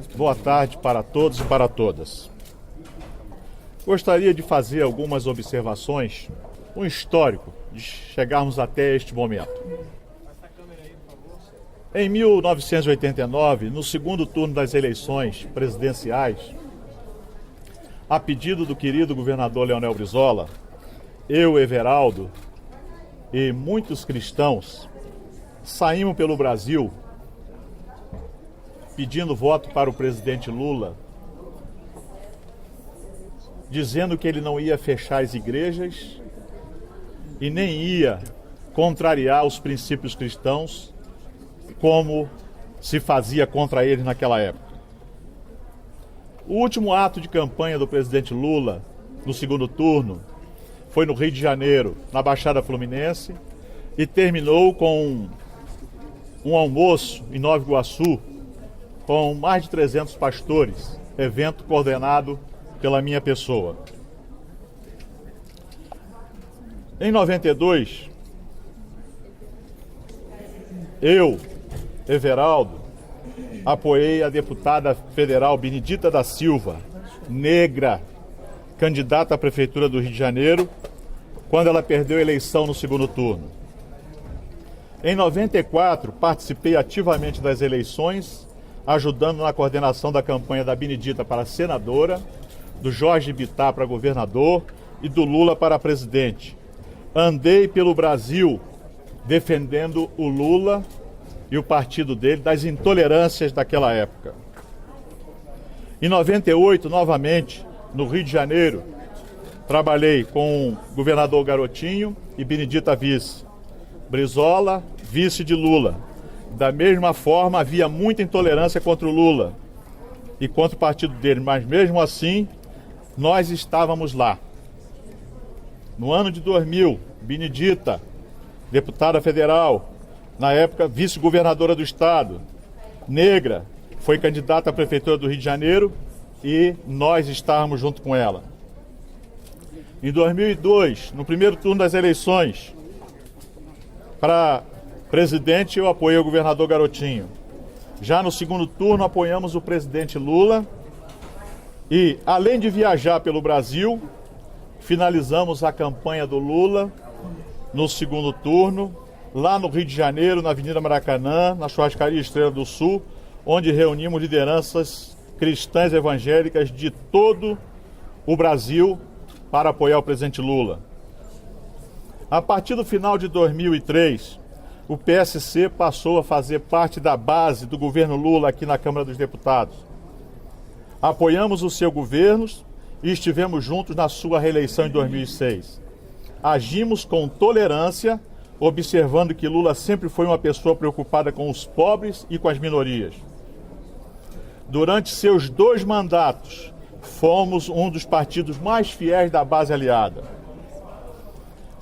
Boa tarde para todos e para todas. Gostaria de fazer algumas observações, um histórico de chegarmos até este momento. Em 1989, no segundo turno das eleições presidenciais, a pedido do querido governador Leonel Brizola, eu, Everaldo, e muitos cristãos saímos pelo Brasil pedindo voto para o presidente Lula, dizendo que ele não ia fechar as igrejas e nem ia contrariar os princípios cristãos como se fazia contra eles naquela época. O último ato de campanha do presidente Lula, no segundo turno, foi no Rio de Janeiro, na Baixada Fluminense, e terminou com um almoço em Nova Iguaçu, com mais de 300 pastores, evento coordenado pela minha pessoa. Em 92, eu, Everaldo, apoiei a deputada federal Benedita da Silva, negra, candidata à Prefeitura do Rio de Janeiro, quando ela perdeu a eleição no segundo turno. Em 94, participei ativamente das eleições, ajudando na coordenação da campanha da Benedita para senadora, do Jorge Bittar para governador e do Lula para presidente. Andei pelo Brasil defendendo o Lula e o partido dele das intolerâncias daquela época. Em 98, novamente, no Rio de Janeiro, trabalhei com o governador Garotinho e Benedita vice. Brizola, vice de Lula. Da mesma forma, havia muita intolerância contra o Lula e contra o partido dele, mas mesmo assim, nós estávamos lá. No ano de 2000, Benedita, deputada federal, na época vice-governadora do estado, negra, foi candidata à Prefeitura do Rio de Janeiro e nós estávamos junto com ela. Em 2002, no primeiro turno das eleições, para presidente, eu apoiei o governador Garotinho. Já no segundo turno, apoiamos o presidente Lula e, além de viajar pelo Brasil, finalizamos a campanha do Lula no segundo turno, lá no Rio de Janeiro, na Avenida Maracanã, na Churrascaria Estrela do Sul, onde reunimos lideranças cristãs evangélicas de todo o Brasil para apoiar o presidente Lula. A partir do final de 2003, o PSC passou a fazer parte da base do governo Lula aqui na Câmara dos Deputados. Apoiamos o seu governo e estivemos juntos na sua reeleição em 2006. Agimos com tolerância, observando que Lula sempre foi uma pessoa preocupada com os pobres e com as minorias. Durante seus 2 mandatos, fomos um dos partidos mais fiéis da base aliada.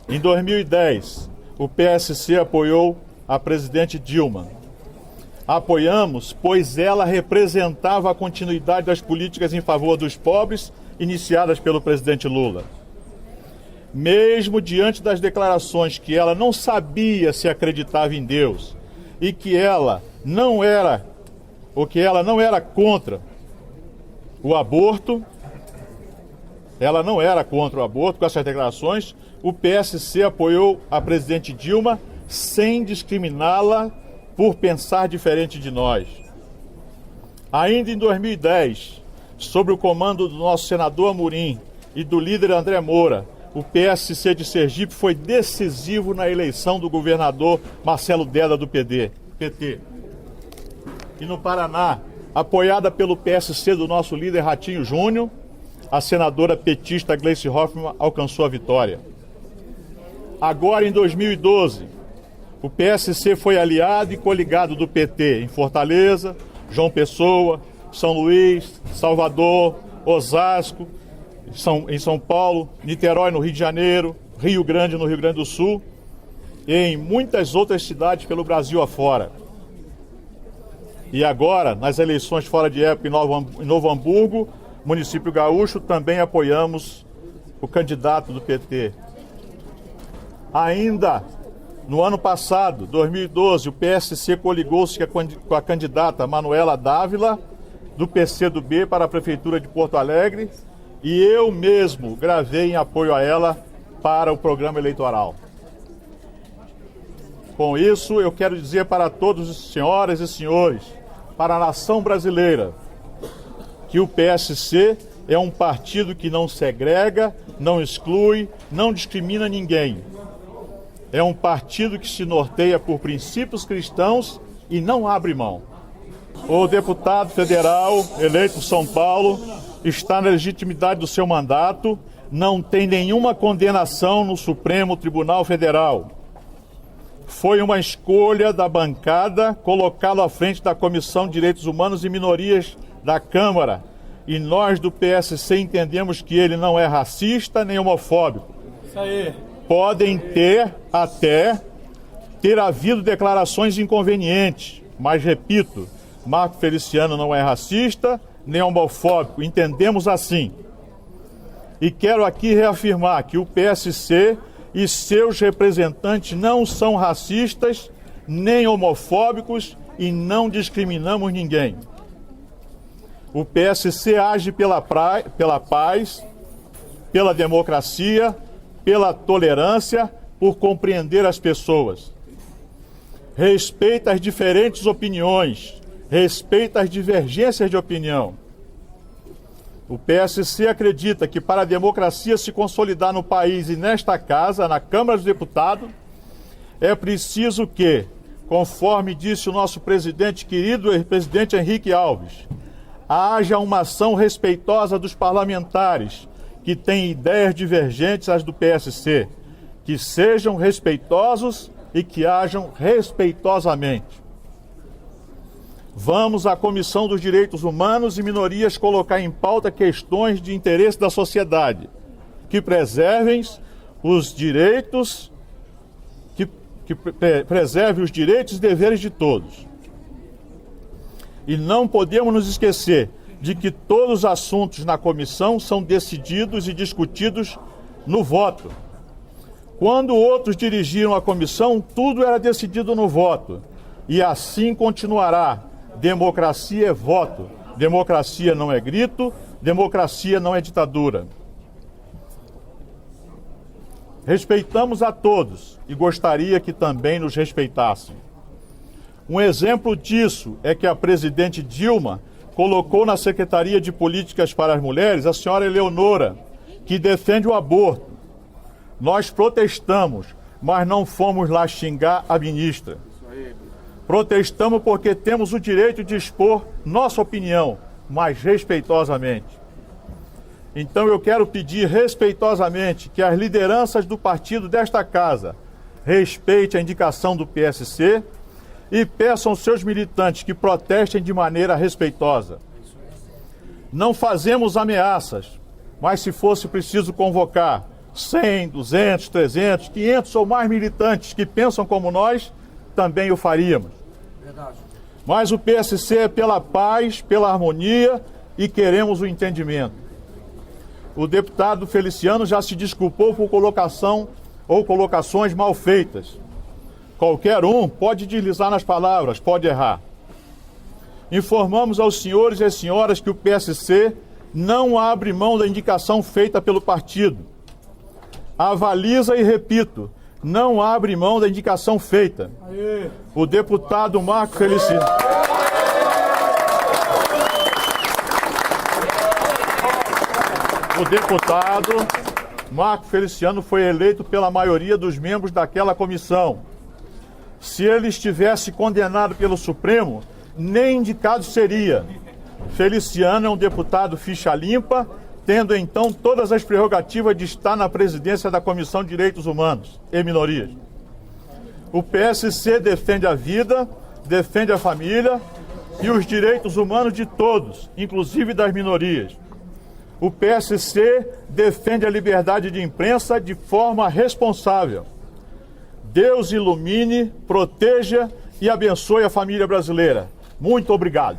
Em 2010, o PSC apoiou a presidente Dilma. Apoiamos, pois ela representava a continuidade das políticas em favor dos pobres iniciadas pelo presidente Lula. Mesmo diante das declarações que ela não sabia se acreditava em Deus e que ela não era contra o aborto, ela não era contra o aborto com essas declarações, o PSC apoiou a presidente Dilma sem discriminá-la por pensar diferente de nós. Ainda em 2010, sob o comando do nosso senador Amorim e do líder André Moura, o PSC de Sergipe foi decisivo na eleição do governador Marcelo Deda do PT. E no Paraná, apoiada pelo PSC do nosso líder Ratinho Júnior, a senadora petista Gleice Hoffmann alcançou a vitória. Agora, em 2012, o PSC foi aliado e coligado do PT em Fortaleza, João Pessoa, São Luís, Salvador, Osasco, em São Paulo, Niterói no Rio de Janeiro, Rio Grande no Rio Grande do Sul e em muitas outras cidades pelo Brasil afora. E agora, nas eleições fora de época em Novo Hamburgo, município gaúcho, também apoiamos o candidato do PT. Ainda no ano passado, 2012, o PSC coligou-se com a candidata Manuela Dávila do PCdoB para a Prefeitura de Porto Alegre e eu mesmo gravei em apoio a ela para o programa eleitoral. Com isso, eu quero dizer para todos os senhoras e senhores, para a nação brasileira, que o PSC é um partido que não segrega, não exclui, não discrimina ninguém. É um partido que se norteia por princípios cristãos e não abre mão. O deputado federal eleito por São Paulo está na legitimidade do seu mandato, não tem nenhuma condenação no Supremo Tribunal Federal. Foi uma escolha da bancada colocá-lo à frente da Comissão de Direitos Humanos e Minorias da Câmara. E nós do PSC entendemos que ele não é racista nem homofóbico. Isso aí. Podem ter havido declarações inconvenientes, mas repito, Marco Feliciano não é racista nem homofóbico, entendemos assim. E quero aqui reafirmar que o PSC e seus representantes não são racistas nem homofóbicos e não discriminamos ninguém. O PSC age pela paz, pela democracia, pela tolerância, por compreender as pessoas. Respeita as diferentes opiniões, respeita as divergências de opinião. O PSC acredita que para a democracia se consolidar no país e nesta casa, na Câmara dos Deputados, é preciso que, conforme disse o nosso presidente querido, o presidente Henrique Alves, haja uma ação respeitosa dos parlamentares que têm ideias divergentes às do PSC, que sejam respeitosos e que ajam respeitosamente. Vamos à Comissão dos Direitos Humanos e Minorias colocar em pauta questões de interesse da sociedade, que preservem os direitos, preserve os direitos e deveres de todos. E não podemos nos esquecer de que todos os assuntos na comissão são decididos e discutidos no voto. Quando outros dirigiram a comissão, tudo era decidido no voto. E assim continuará. Democracia é voto. Democracia não é grito. Democracia não é ditadura. Respeitamos a todos e gostaria que também nos respeitassem. Um exemplo disso é que a presidente Dilma colocou na Secretaria de Políticas para as Mulheres a senhora Eleonora, que defende o aborto. Nós protestamos, mas não fomos lá xingar a ministra. Protestamos porque temos o direito de expor nossa opinião, mas respeitosamente. Então eu quero pedir respeitosamente que as lideranças do partido desta casa respeitem a indicação do PSC e peçam aos seus militantes que protestem de maneira respeitosa. Não fazemos ameaças, mas se fosse preciso convocar 100, 200, 300, 500 ou mais militantes que pensam como nós, também o faríamos. Verdade. Mas o PSC é pela paz, pela harmonia e queremos o entendimento. O deputado Feliciano já se desculpou por colocação ou colocações mal feitas. Qualquer um pode deslizar nas palavras, pode errar. Informamos aos senhores e às senhoras que o PSC não abre mão da indicação feita pelo partido. Avaliza e repito, não abre mão da indicação feita. Aê. O deputado Marco Feliciano. O deputado Marco Feliciano foi eleito pela maioria dos membros daquela comissão. Se ele estivesse condenado pelo Supremo, nem indicado seria. Feliciano é um deputado ficha limpa, tendo então todas as prerrogativas de estar na presidência da Comissão de Direitos Humanos e Minorias. O PSC defende a vida, defende a família e os direitos humanos de todos, inclusive das minorias. O PSC defende a liberdade de imprensa de forma responsável. Deus ilumine, proteja e abençoe a família brasileira. Muito obrigado.